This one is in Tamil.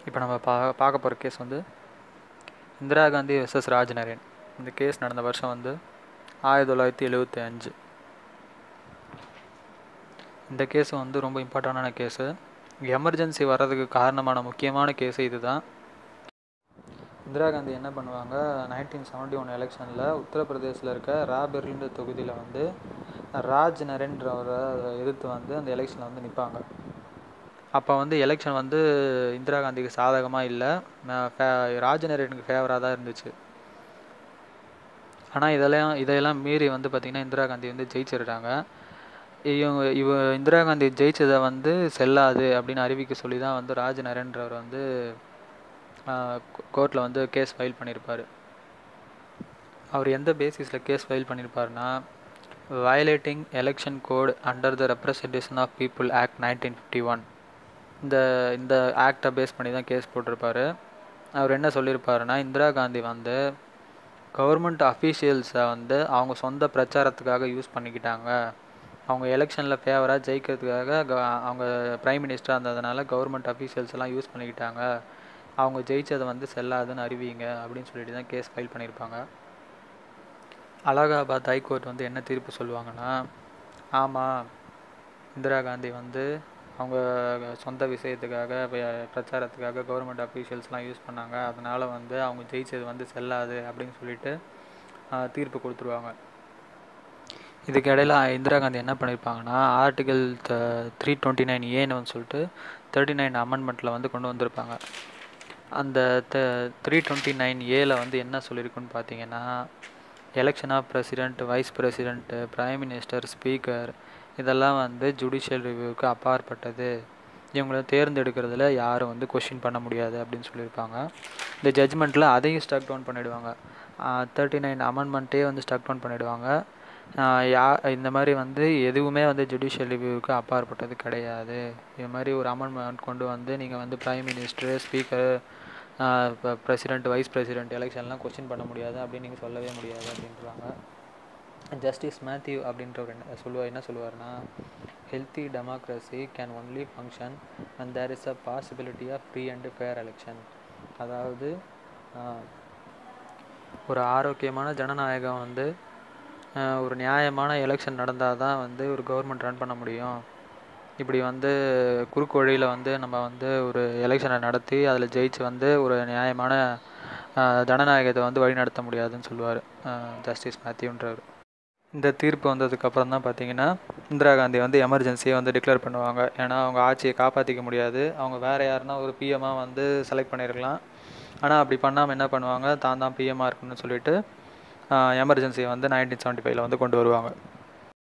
இப்போ நம்ம பார்க்க போகிற கேஸ் வந்து இந்திரா காந்தி வெர்சஸ் ராஜ் நரேன். இந்த கேஸ் நடந்த வருஷம் வந்து 1975. இந்த கேஸு வந்து ரொம்ப இம்பார்ட்டண்டான கேஸு. எமர்ஜென்சி வர்றதுக்கு காரணமான முக்கியமான கேஸு இது தான். இந்திரா காந்தி என்ன பண்ணுவாங்க, 1971 எலெக்ஷனில் உத்தரப்பிரதேசில் இருக்க ராபெர்லின்ற தொகுதியில் வந்து ராஜ் நரேன்றவரை எதிர்த்து வந்து அந்த எலெக்ஷனில் வந்து நிற்பாங்க. அப்போ வந்து எலெக்ஷன் வந்து இந்திரா காந்திக்கு சாதகமாக இல்லை, ராஜ் நரேனுக்கு ஃபேவராக தான் இருந்துச்சு. ஆனால் இதையெல்லாம் மீறி வந்து பார்த்திங்கன்னா இந்திரா காந்தி வந்து ஜெயிச்சிருக்காங்க. இந்திரா காந்தி ஜெயிச்சதை வந்து செல்லாது அப்படின்னு அறிவிக்க சொல்லி தான் வந்து ராஜ் நரேன்றவர் வந்து கோர்ட்டில் வந்து கேஸ் ஃபைல் பண்ணியிருப்பார். அவர் எந்த பேசிஸில் கேஸ் ஃபைல் பண்ணியிருப்பாருன்னா, violating election code under the representation of people act 1951. இந்த ஆக்டை பேஸ் பண்ணி தான் கேஸ் போட்டிருப்பார். அவர் என்ன சொல்லியிருப்பாருன்னா, இந்திரா காந்தி வந்து கவர்மெண்ட் அஃபீஷியல்ஸை வந்து அவங்க சொந்த பிரச்சாரத்துக்காக யூஸ் பண்ணிக்கிட்டாங்க. அவங்க எலெக்ஷனில் ஃபேவராக ஜெயிக்கிறதுக்காக அவங்க ப்ரைம் மினிஸ்டராக இருந்ததுனால கவர்மெண்ட் அஃபீஷியல்ஸ் எல்லாம் யூஸ் பண்ணிக்கிட்டாங்க. அவங்க ஜெயிச்சதை வந்து செல்லாதுன்னு அறிவிங்க அப்படின்னு சொல்லிட்டு தான் கேஸ் ஃபைல் பண்ணியிருப்பாங்க. அலகாபாத் ஹைகோர்ட் வந்து என்ன தீர்ப்பு சொல்லுவாங்கன்னா, ஆமாம், இந்திரா காந்தி வந்து அவங்க சொந்த விஷயத்துக்காக பிரச்சாரத்துக்காக கவர்மெண்ட் அஃபீஷியல்ஸ்லாம் யூஸ் பண்ணாங்க, அதனால் வந்து அவங்க ஜெயிச்சது வந்து செல்லாது அப்படின்னு சொல்லிட்டு தீர்ப்பு கொடுத்துருவாங்க. இதுக்கு இடையில இந்திரா காந்தி என்ன பண்ணியிருப்பாங்கன்னா, ஆர்டிகல் 329A சொல்லிட்டு 39 அமெண்ட்மெண்ட்டில் வந்து கொண்டு வந்திருப்பாங்க. அந்த 329A வந்து என்ன சொல்லியிருக்குன்னு பார்த்தீங்கன்னா, election of president, vice president, prime minister, speaker இதெல்லாம் வந்து ஜுடிஷியல் ரிவ்யூவுக்கு அப்பாற்பட்டது. இவங்களை தேர்ந்தெடுக்கிறதுல யாரும் வந்து கொஷின் பண்ண முடியாது அப்படின்னு சொல்லியிருப்பாங்க. இந்த ஜட்ஜ்மெண்ட்டில் அதையும் ஸ்டக் டவுன் பண்ணிவிடுவாங்க. 39 அமெண்ட்மெண்ட்டே வந்து ஸ்டக் டவுன் பண்ணிவிடுவாங்க. இந்த மாதிரி வந்து எதுவுமே வந்து ஜுடிஷியல் ரிவ்யூவுக்கு அப்பாற்பட்டது கிடையாது. இது மாதிரி ஒரு அமெண்ட்மெண்ட் கொண்டு வந்து நீங்கள் வந்து prime minister, speaker, president, vice president எலெக்ஷன்லாம் கொஸ்டின் பண்ண முடியாது அப்படின்னு நீங்கள் சொல்லவே முடியாது அப்படின்றாங்க. ஜஸ்டிஸ் மேத்யூ அப்படின்றவர் என்ன சொல்லுவார்னா, healthy democracy can only function and there is a possibility of free and fair election. அதாவது ஒரு ஆரோக்கியமான ஜனநாயகம் வந்து ஒரு நியாயமான எலெக்ஷன் நடந்தால் தான் வந்து ஒரு கவர்மெண்ட் ரன் பண்ண முடியும். இப்படி வந்து குறுக்கு வழியில் வந்து நம்ம வந்து ஒரு எலெக்ஷனை நடத்தி அதில் ஜெயிச்சு வந்து ஒரு நியாயமான ஜனநாயகத்தை வந்து வழி நடத்த முடியாதுன்னு சொல்லுவார் ஜஸ்டிஸ் மேத்யூன்றவர். இந்த தீர்ப்பு வந்ததுக்கப்புறம் தான் பார்த்திங்கன்னா இந்திரா காந்தி வந்து எமர்ஜென்சியை வந்து டிக்ளேர் பண்ணுவாங்க. ஏன்னா அவங்க ஆட்சியை காப்பாற்றிக்க முடியாது. அவங்க வேறு யாருன்னா ஒரு பிஎம்மாக வந்து செலக்ட் பண்ணியிருக்கலாம். ஆனால் அப்படி பண்ணாமல் என்ன பண்ணுவாங்க, தான் பிஎம்மாக இருக்கணும்னு சொல்லிட்டு எமர்ஜென்சியை வந்து 1975 வந்து கொண்டு வருவாங்க.